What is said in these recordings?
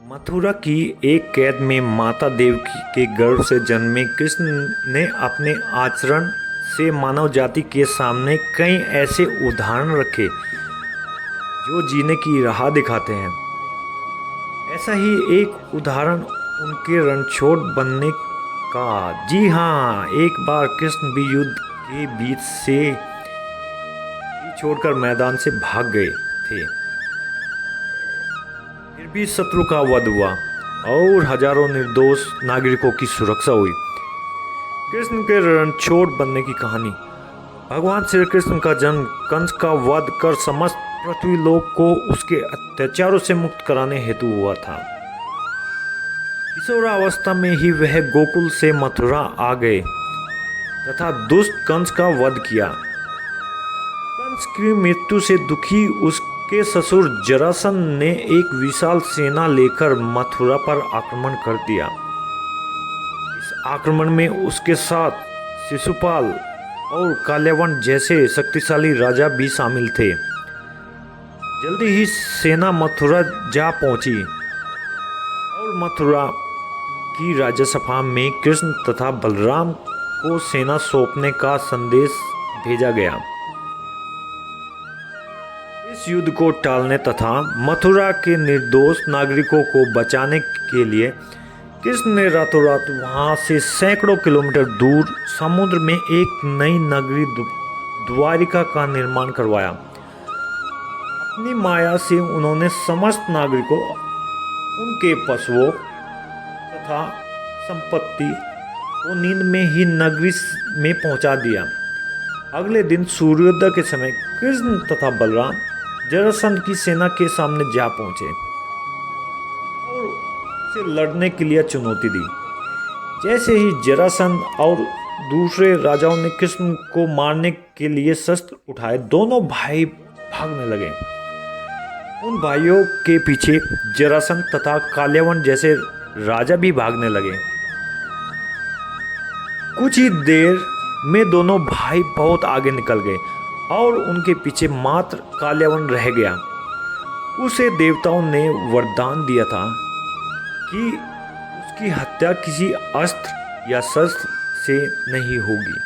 मथुरा की एक कैद में माता देवकी के गर्भ से जन्मे कृष्ण ने अपने आचरण से मानव जाति के सामने कई ऐसे उदाहरण रखे जो जीने की राह दिखाते हैं। ऐसा ही एक उदाहरण उनके रणछोड़ बनने का। जी हाँ, एक बार कृष्ण भी युद्ध के बीच से ही छोड़कर मैदान से भाग गए थे। फिर भी शत्रु का वध हुआ और हजारों निर्दोष नागरिकों की सुरक्षा हुई। कृष्ण के रणछोड़ बनने की कहानी। भगवान श्री कृष्ण का जन्म कंस का वध कर समस्त पृथ्वी लोक को उसके अत्याचारों से मुक्त कराने हेतु हुआ था। किशोरावस्था में ही वह गोकुल से मथुरा आ गए तथा दुष्ट कंस का वध किया। कंस की मृत्यु से दुखी उसके ससुर जरासंध ने एक विशाल सेना लेकर मथुरा पर आक्रमण कर दिया। इस आक्रमण में उसके साथ शिशुपाल और काल्यावन जैसे शक्तिशाली राजा भी शामिल थे। जल्दी ही सेना मथुरा जा पहुंची और मथुरा की राजसभा में कृष्ण तथा बलराम को सेना सौंपने का संदेश भेजा गया। इस युद्ध को टालने तथा मथुरा के निर्दोष नागरिकों को बचाने के लिए कृष्ण ने रातों रात वहां से सैकड़ों किलोमीटर दूर समुद्र में एक नई नगरी द्वारिका का निर्माण करवाया। अपनी माया से उन्होंने समस्त नागरिकों, उनके पशुओं तथा संपत्ति को नींद में ही नगरी में पहुंचा दिया। अगले दिन सूर्योदय के समय कृष्ण तथा बलराम जरासंध की सेना के सामने जा पहुंचे और उसे लड़ने के लिए चुनौती दी। जैसे ही जरासंध और दूसरे राजाओं ने कृष्ण को मारने के लिए शस्त्र उठाए, दोनों भाई भागने लगे। उन भाइयों के पीछे जरासंध तथा काल्यावन जैसे राजा भी भागने लगे। कुछ ही देर में दोनों भाई बहुत आगे निकल गए और उनके पीछे मात्र काल्यावन रह गया। उसे देवताओं ने वरदान दिया था कि उसकी हत्या किसी अस्त्र या शस्त्र से नहीं होगी।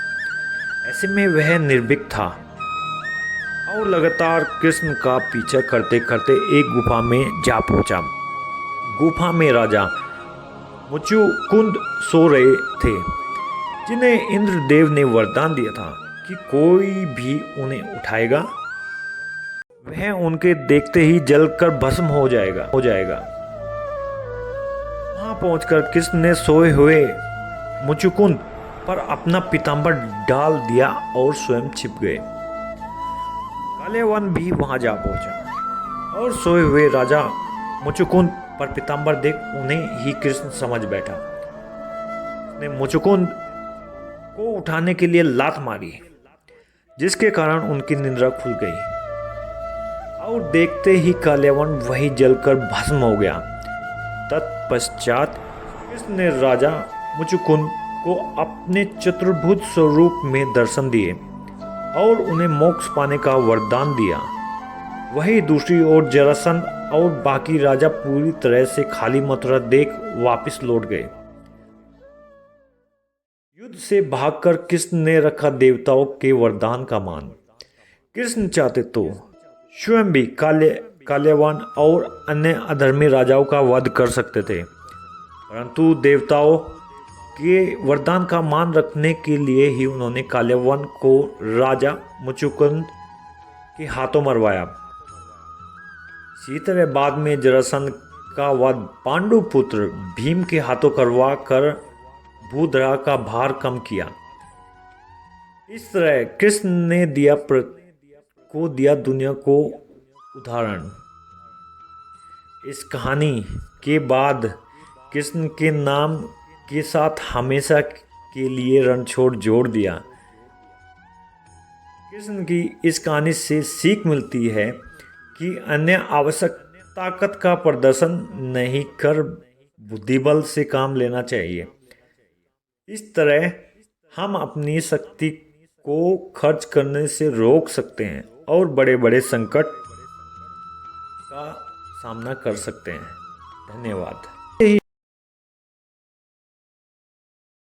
ऐसे में वह निर्भीक था और लगातार कृष्ण का पीछा करते करते एक गुफा में जा पहुंचा। गुफा में राजा मुचुकुंद सो रहे थे, जिन्हें इंद्रदेव ने वरदान दिया था कि कोई भी उन्हें उठाएगा वह उनके देखते ही जलकर भस्म हो जाएगा। वहां पहुंचकर कृष्ण ने सोए हुए मुचुकुंद पर अपना पीताम्बर डाल दिया और स्वयं छिप गए। काल्यावन भी वहां जा पहुंचा और सोए हुए राजा मुचुकुंद पर पीताम्बर देख उन्हें ही कृष्ण समझ बैठा। उसने मुचुकुंद को उठाने के लिए लात मारी, जिसके कारण उनकी निद्रा खुल गई और देखते ही काल्यावन वही जलकर भस्म हो गया। तत्पश्चात कृष्ण ने राजा मुचुकुंद को अपने चतुर्भुज स्वरूप में दर्शन दिए और उन्हें मोक्ष पाने का वरदान दिया। वही दूसरी ओर जरासंध और बाकी राजा पूरी तरह से खाली मथुरा देख वापस लौट गए। युद्ध से भागकर कृष्ण ने रखा देवताओं के वरदान का मान। कृष्ण चाहते तो स्वयं भी काल्यावन और अन्य अधर्मी राजाओं का वध कर सकते थे, परंतु देवताओं के वरदान का मान रखने के लिए ही उन्होंने काल्यावन को राजा मुचुकुंद के हाथों मरवाया। इसी तरह बाद में जरासंध का वध पांडु पुत्र भीम के हाथों करवा कर भूधरा का भार कम किया। इस तरह कृष्ण ने दिया दुनिया को उदाहरण। इस कहानी के बाद कृष्ण के नाम के साथ हमेशा के लिए रणछोड़ जोड़ दिया। कृष्ण की इस कहानी से सीख मिलती है कि अन्य आवश्यक ताकत का प्रदर्शन नहीं कर बुद्धिबल से काम लेना चाहिए। इस तरह हम अपनी शक्ति को खर्च करने से रोक सकते हैं और बड़े बड़े संकट का सामना कर सकते हैं। धन्यवाद।